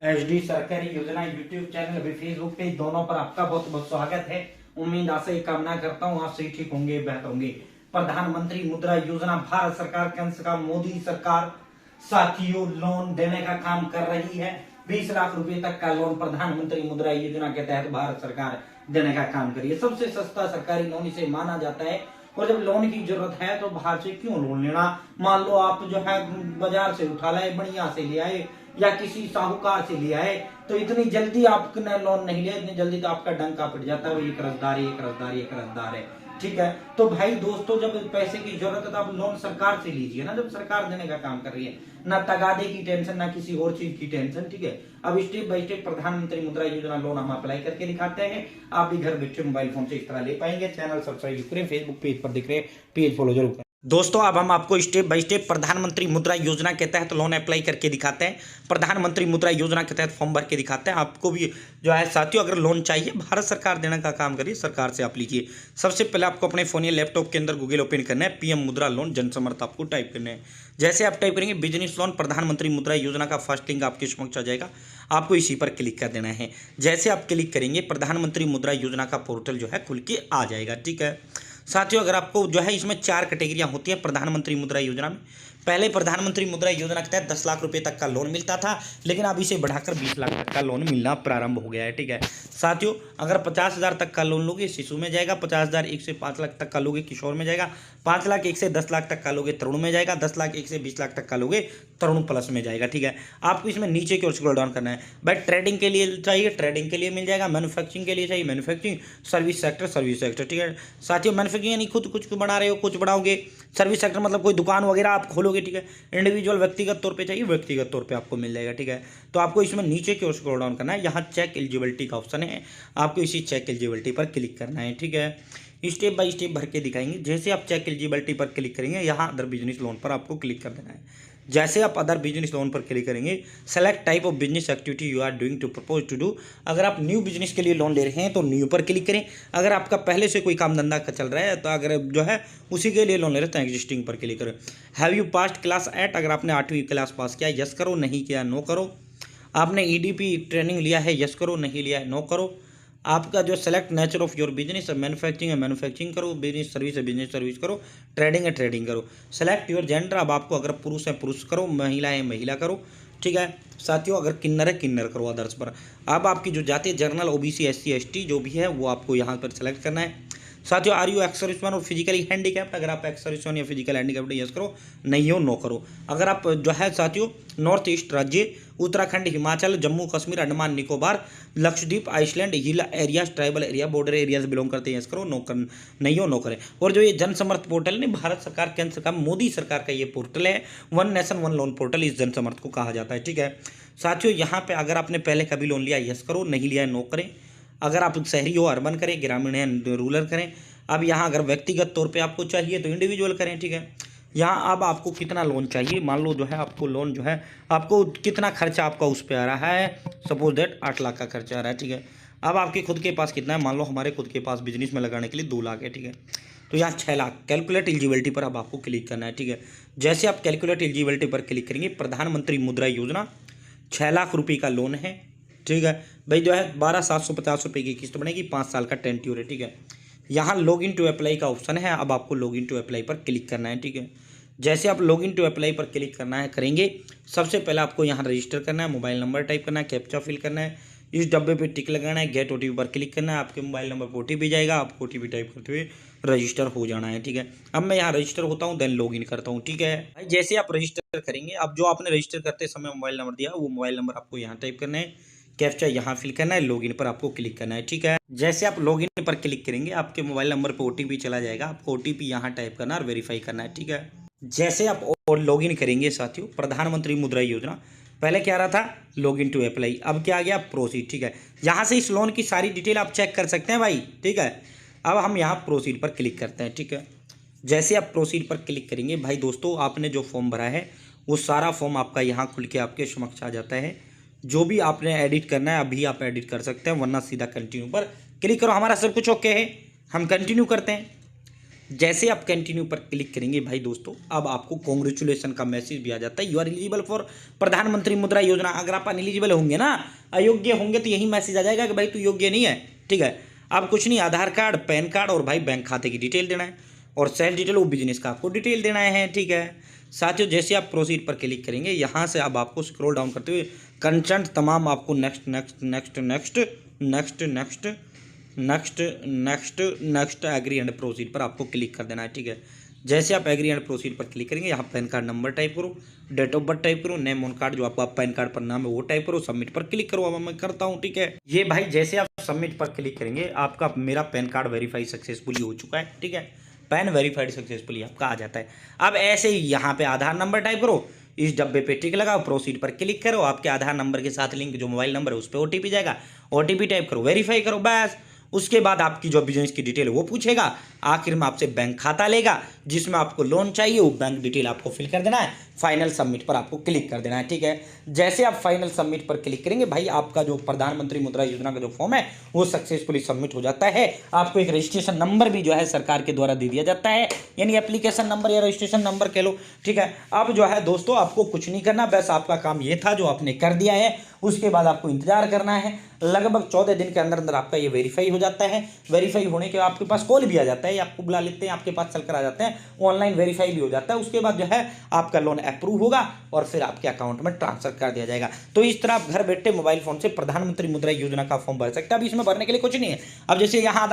HD सरकारी योजना YouTube channel भी फेसबुक पेज दोनों पर आपका बहुत बहुत स्वागत है। उम्मीद आशा ही कामना करता हूँ आप सही ठीक होंगे, बेहतर होंगे। प्रधानमंत्री मुद्रा योजना भारत सरकार केंद्र का मोदी सरकार साथियों लोन देने का काम कर रही है। 20 लाख रुपए तक का लोन प्रधानमंत्री मुद्रा योजना के तहत भारत सरकार देने का काम कर रही है। सबसे सस्ता सरकारी लोन इसे माना जाता है। और जब लोन की जरूरत है तो बाहर से क्यों लोन लेना। मान लो आप जो है बाजार से उठा लाए, बढ़िया से ले आए या किसी साहूकार से लिया है तो इतनी जल्दी आपने लोन नहीं लिया, इतनी जल्दी तो आपका डंका पिट जाता है। ये कर्जदार ये कर्जदार ये कर्जदार है, ठीक है। तो भाई दोस्तों, जब पैसे की जरूरत है तो आप लोन सरकार से लीजिए ना, जब सरकार देने का काम कर रही है। ना तगादे की टेंशन, ना किसी और चीज की टेंशन, ठीक है। अब स्टेप बाय स्टेप प्रधानमंत्री मुद्रा योजना लोन हम अप्लाई करके दिखाते हैं। आप भी घर बैठे मोबाइल फोन से इस तरह ले पाएंगे। चैनल सब्सक्राइब करें, फेसबुक पेज पर दिख रहे पेज फॉलो जरूर करें। दोस्तों, अब हम आपको स्टेप बाय स्टेप प्रधानमंत्री मुद्रा योजना के तहत लोन अप्लाई करके दिखाते हैं। प्रधानमंत्री मुद्रा योजना के तहत फॉर्म भर के दिखाते हैं। आपको भी जो है साथियों, अगर लोन चाहिए, भारत सरकार देने का काम करिए, सरकार से आप लीजिए। सबसे पहले आपको अपने फोन या लैपटॉप के अंदर गूगल ओपन करना है। पीएम मुद्रा लोन जन समर्थ आपको टाइप करना है। जैसे आप टाइप करेंगे बिजनेस लोन प्रधानमंत्री मुद्रा योजना का फर्स्ट लिंक आपके समक्ष आ जाएगा। आपको इसी पर क्लिक कर देना है। जैसे आप क्लिक करेंगे प्रधानमंत्री मुद्रा योजना का पोर्टल जो है खुल के आ जाएगा, ठीक है। साथियों, अगर आपको जो है इसमें 4 कैटेगरियां होती है प्रधानमंत्री मुद्रा योजना में। पहले प्रधानमंत्री मुद्रा योजना के तहत 10 लाख रुपए तक का लोन मिलता था, लेकिन अब इसे बढ़ाकर 20 लाख तक का लोन मिलना प्रारंभ हो गया है, ठीक है। साथियों, अगर 50,000 तक का लोन लोगे शिशु में जाएगा, 50,000 1 से 5 लाख तक का लोगे किशोर में जाएगा, 5 लाख 1 से 10 लाख तक का लोगे तरुण में जाएगा, 10 लाख 1 से 20 लाख तक का लोगे तरुण प्लस में जाएगा, ठीक है। आपको इसमें नीचे की ओर स्क्रॉल डाउन करना है। भाई ट्रेडिंग के लिए चाहिए ट्रेडिंग के लिए मिल जाएगा, मैन्युफैक्चरिंग के लिए चाहिए मैन्युफैक्चरिंग, सर्विस सेक्टर, ठीक है। साथियों, मैन्युफैक्चरिंग यानी खुद कुछ बना रहे हो, कुछ बनाओगे। सर्विस सेक्टर मतलब कोई दुकान वगैरह आप खोलोगे, ठीक है। इंडिविजुअल व्यक्तिगत तौर पे चाहिए, व्यक्तिगत तौर पे आपको मिल जाएगा, ठीक है। तो आपको इसमें नीचे की ओर स्क्रॉल डाउन करना है। यहाँ चेक एलिजिबिलिटी का ऑप्शन है, आपको इसी चेक एलिजिबिलिटी पर क्लिक करना है, ठीक है। स्टेप बाय स्टेप भर के दिखाएंगे। जैसे आप चेक एलिजिबिलिटी पर क्लिक करेंगे, यहाँ अदर बिजनेस लोन पर आपको क्लिक कर देना है। जैसे आप अदर बिजनेस लोन पर क्लिक करेंगे, select type of business activity you are doing to propose to do. अगर आप न्यू बिजनेस के लिए लोन ले रहे हैं तो न्यू पर क्लिक करें। अगर आपका पहले से कोई काम धंधा चल रहा है तो अगर जो है उसी के लिए लोन ले रहे हैं तो एग्जिस्टिंग पर क्लिक करें। हैव यू पास्ट क्लास 8, अगर आपने 8वीं क्लास पास किया यस करो, नहीं किया नो करो। आपने ईडीपी ट्रेनिंग लिया है यस करो, नहीं लिया है नो करो। आपका जो select nature of your business है, मैन्युफैक्चरिंग है मैन्युफैक्चरिंग करो, बिजनेस सर्विस है बिजनेस सर्विस करो, ट्रेडिंग है ट्रेडिंग करो। सेलेक्ट योर जेंडर, अब आपको अगर पुरुष है पुरुष करो, महिला है महिला करो, ठीक है। साथियों, अगर किन्नर है किन्नर करो अदर्स पर। अब आपकी जो जाति जनरल ओबीसी एससी एसटी जो भी है वो आपको यहाँ पर सेलेक्ट करना है। साथियों, आर यू एक्स सर्विसमैन और फिजिकली हैंडीकैप्ड, अगर आप एक्स सर्विसमैन या फिजिकल हैंडीकैप्ड यस करो, नहीं हो नो करो। अगर आप जो है साथियों नॉर्थ ईस्ट राज्य Uttarakhand, Himachal, Jammu Kashmir, Andaman Nicobar, Lakshadweep, island, hill areas, tribal area, border area से बिलोंग करते हैं यस करो, नो कर नहीं हो नो करें। और जो ये जन समर्थ पोर्टल है, भारत सरकार केंद्र सरकार मोदी सरकार का ये पोर्टल है। One nation one loan portal इस जन समर्थ को कहा जाता है, ठीक है। साथियों, यहाँ पे अगर आपने पहले कभी लोन लिया यस करो, नहीं लिया है नो करें। अगर आप शहरी हो अर्बन करें, ग्रामीण है रूरल करें। अब यहाँ अगर व्यक्तिगत तौर पे आपको चाहिए तो इंडिविजुअल करें, ठीक है। यहाँ अब आपको कितना लोन चाहिए, मान लो जो है आपको लोन जो है आपको कितना खर्चा आपका उस पर आ रहा है। सपोज दैट 8 लाख का खर्चा आ रहा है, ठीक है। अब आपके खुद के पास कितना है, मान लो हमारे खुद के पास बिजनेस में लगाने के लिए 2 लाख है, ठीक है। तो यहाँ 6 लाख कैलकुलेट एलिजिबिलिटी पर अब आपको क्लिक करना है, ठीक है। जैसे आप कैलकुलेट एलिजिबिलिटी पर क्लिक करेंगे, प्रधानमंत्री मुद्रा योजना 6 लाख रुपये का लोन है, ठीक है। भाई जो है 12,750 रुपये की किस्त बनेगी, 5 साल का टेन्योर है, ठीक है। यहाँ लॉग इन टू अप्लाई का ऑप्शन है, अब आपको लॉग इन टू अप्लाई पर क्लिक करना है, ठीक है। जैसे आप लॉग इन टू अप्लाई पर क्लिक करना है करेंगे, सबसे पहले आपको यहाँ रजिस्टर करना है, मोबाइल नंबर टाइप करना है, कैप्चा फिल करना है, इस डब्बे पे टिक लगाना है, गेट ओटीपी पर क्लिक करना है। आपके मोबाइल नंबर पर ओटीपी जाएगा, आपको ओटीपी टाइप करते हुए रजिस्टर हो जाना है, ठीक है। अब मैं यहाँ रजिस्टर होता हूँ, देन लॉग इन करता हूँ, ठीक है। भाई जैसे आप रजिस्टर करेंगे, अब जो आपने रजिस्टर करते समय मोबाइल नंबर दिया वो मोबाइल नंबर आपको यहाँ टाइप करना है, कैप्चा यहाँ फिल करना है, लॉगिन पर आपको क्लिक करना है, ठीक है। जैसे आप लॉगिन पर क्लिक करेंगे, आपके मोबाइल नंबर पर ओटीपी चला जाएगा, आपको ओटीपी यहाँ टाइप करना और वेरीफाई करना है, ठीक है। जैसे आप और लॉगिन करेंगे साथियों, प्रधानमंत्री मुद्रा योजना पहले क्या आ रहा था लॉगिन टू अप्लाई, अब क्या आ गया प्रोसीड, ठीक है। यहाँ से इस लोन की सारी डिटेल आप चेक कर सकते हैं भाई, ठीक है। अब हम यहाँ प्रोसीड पर क्लिक करते हैं, ठीक है। जैसे आप प्रोसीड पर क्लिक करेंगे, भाई दोस्तों आपने जो फॉर्म भरा है वो सारा फॉर्म आपका यहाँ खुल के आपके समक्ष आ जाता है। जो भी आपने एडिट करना है अभी आप एडिट कर सकते हैं, वरना सीधा कंटिन्यू पर क्लिक करो। हमारा सब कुछ ओके है, हम कंटिन्यू करते हैं। जैसे आप कंटिन्यू पर क्लिक करेंगे भाई दोस्तों, अब आपको कॉन्ग्रेचुलेसन का मैसेज भी आ जाता है, यू आर एलिजिबल फॉर प्रधानमंत्री मुद्रा योजना। अगर आप अनएलिजिबल होंगे ना, अयोग्य होंगे, तो यही मैसेज आ जाएगा कि भाई तू योग्य नहीं है। ठीक है, अब कुछ नहीं, आधार कार्ड, पैन कार्ड और भाई बैंक खाते की डिटेल देना है, और सेल्फ डिटेल वो बिजनेस का आपको डिटेल देना है। ठीक है साथियों, जैसे आप प्रोसीड पर क्लिक करेंगे, यहाँ से अब आपको स्क्रॉल डाउन करते हुए कंसेंट तमाम आपको next next next next next next next next next agree and proceed पर आपको क्लिक कर देना है। ठीक है, जैसे आप एग्री एंड प्रोसीड पर क्लिक करेंगे, यहाँ पैन कार्ड नंबर टाइप करो, डेट ऑफ बर्थ टाइप करो, नेम ऑन कार्ड जो आपका पैन कार्ड पर नाम है वो टाइप करो, सबमिट पर क्लिक करो। अब मैं करता हूँ। ठीक है, ये भाई जैसे आप सबमिट पर क्लिक करेंगे, आपका मेरा पैन कार्ड वेरीफाई सक्सेसफुली हो चुका है। ठीक है, पैन वेरीफाइड सक्सेसफुली आपका आ जाता है। अब ऐसे ही यहाँ पे आधार नंबर टाइप करो, इस डब्बे पे टिक लगाओ, प्रोसीड पर क्लिक करो, आपके आधार नंबर के साथ लिंक जो मोबाइल नंबर है उस पर ओटीपी जाएगा, ओटीपी टाइप करो, वेरीफाई करो, बस। उसके बाद आपकी जो बिजनेस की डिटेल है वो पूछेगा, आखिर में आपसे बैंक खाता लेगा जिसमें आपको लोन चाहिए, वो बैंक डिटेल आपको फिल कर देना है, फाइनल सबमिट पर आपको क्लिक कर देना है। ठीक है, जैसे आप फाइनल सबमिट पर क्लिक करेंगे भाई, आपका जो प्रधानमंत्री मुद्रा योजना का जो फॉर्म है वो सक्सेसफुली सबमिट हो जाता है। आपको एक रजिस्ट्रेशन नंबर भी जो है सरकार के द्वारा दे दिया जाता है, यानी एप्लीकेशन नंबर या रजिस्ट्रेशन नंबर कह लो। ठीक है, अब जो है दोस्तों आपको कुछ नहीं करना, बस आपका काम ये था जो आपने कर दिया है। उसके बाद आपको इंतजार करना है, लगभग 14 दिन के अंदर अंदर आपका ये वेरीफाई हो जाता है। वेरीफाई होने के आपके पास कॉल भी आ जाता है, आपको बुला लेते हैं, आपके पास चलकर आ जाते हैं, ऑनलाइन वेरीफाई भी हो जाता है। उसके बाद जो है आपका लोन अप्रूव होगा और फिर आपके अकाउंट में ट्रांसफर कर दिया जाएगा। तो इस तरह आप घर बैठे मोबाइल फोन से प्रधानमंत्री मुद्रा योजना का फॉर्म भर सकते हैं। अब इसमें भरने के लिए कुछ नहीं है। अब जैसे यहाँ